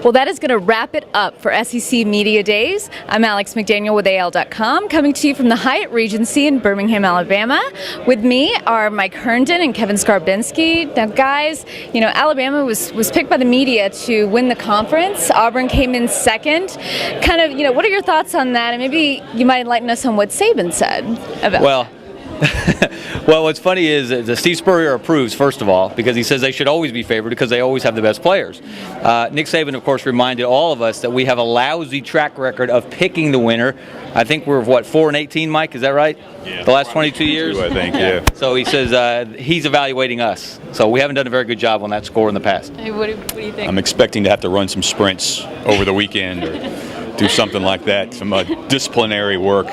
Well, that is going to wrap it up for SEC Media Days. I'm Alex McDaniel with AL.com, coming to you from the Hyatt Regency in Birmingham, Alabama. With me are Mike Herndon and Kevin Scarbinsky. Now, guys, you know, Alabama was picked by the media to win the conference. Auburn came in second. Kind of, you know, what are your thoughts on that? And maybe you might enlighten us on what Saban said about Well, what's funny is that Steve Spurrier approves, first of all, because he says they should always be favored because they always have the best players. Nick Saban, of course, reminded all of us that we have a lousy track record of picking the winner. I think we're, 4-18, Mike? Is that right? Yeah. The last 22 years? I think, yeah. So he says he's evaluating us. So we haven't done a very good job on that score in the past. Hey, what do you think? I'm expecting to have to run some sprints over the weekend or do something like that, some disciplinary work.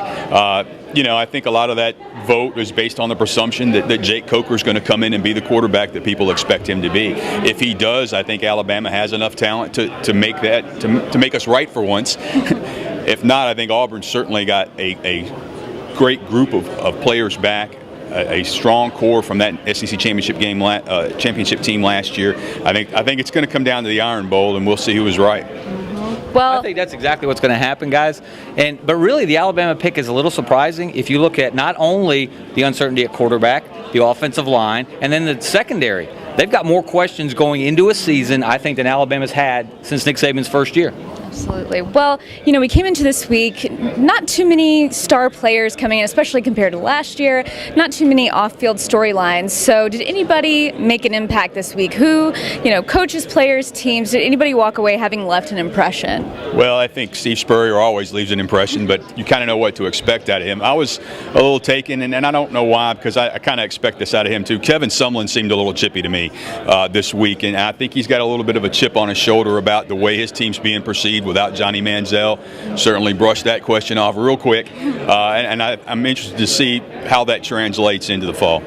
You know, I think a lot of that vote is based on the presumption that Jake Coker is going to come in and be the quarterback that people expect him to be. If he does, I think Alabama has enough talent to make that to make us right for once. If not, I think Auburn certainly got a great group of players back. A strong core from that SEC championship team last year. I think it's going to come down to the Iron Bowl, and we'll see who was right. Well, I think that's exactly what's going to happen, guys. But really, the Alabama pick is a little surprising if you look at not only the uncertainty at quarterback, the offensive line, and then the secondary. They've got more questions going into a season, I think, than Alabama's had since Nick Saban's first year. Absolutely. Well, you know, we came into this week, not too many star players coming in, especially compared to last year, not too many off-field storylines. So did anybody make an impact this week? Who, you know, coaches, players, teams, did anybody walk away having left an impression? Well, I think Steve Spurrier always leaves an impression, but you kind of know what to expect out of him. I was a little taken, and I don't know why, because I kind of expect this out of him too. Kevin Sumlin seemed a little chippy to me this week, and I think he's got a little bit of a chip on his shoulder about the way his team's being perceived without Johnny Manziel. Certainly brushed that question off real quick, and I'm interested to see how that translates into the fall.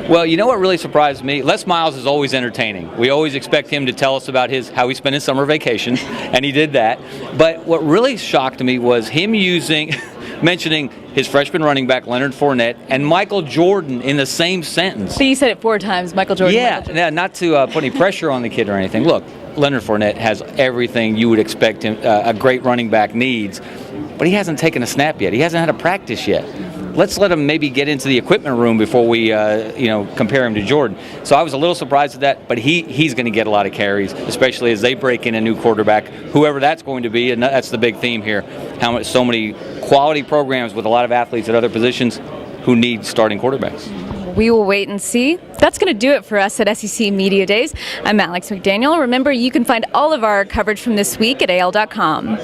Well, you know what really surprised me? Les Miles is always entertaining. We always expect him to tell us about how he spent his summer vacation, and he did that. But what really shocked me was him mentioning his freshman running back, Leonard Fournette, and Michael Jordan in the same sentence. So you said it 4 times, Michael Jordan. Yeah, not to put any pressure on the kid or anything. Look, Leonard Fournette has everything you would expect him, a great running back needs, but he hasn't taken a snap yet. He hasn't had a practice yet. Let's let him maybe get into the equipment room before we, compare him to Jordan. So I was a little surprised at that, but he's going to get a lot of carries, especially as they break in a new quarterback, whoever that's going to be, and that's the big theme here. So many quality programs with a lot of athletes at other positions who need starting quarterbacks. We will wait and see. That's going to do it for us at SEC Media Days. I'm Alex McDaniel. Remember, you can find all of our coverage from this week at AL.com.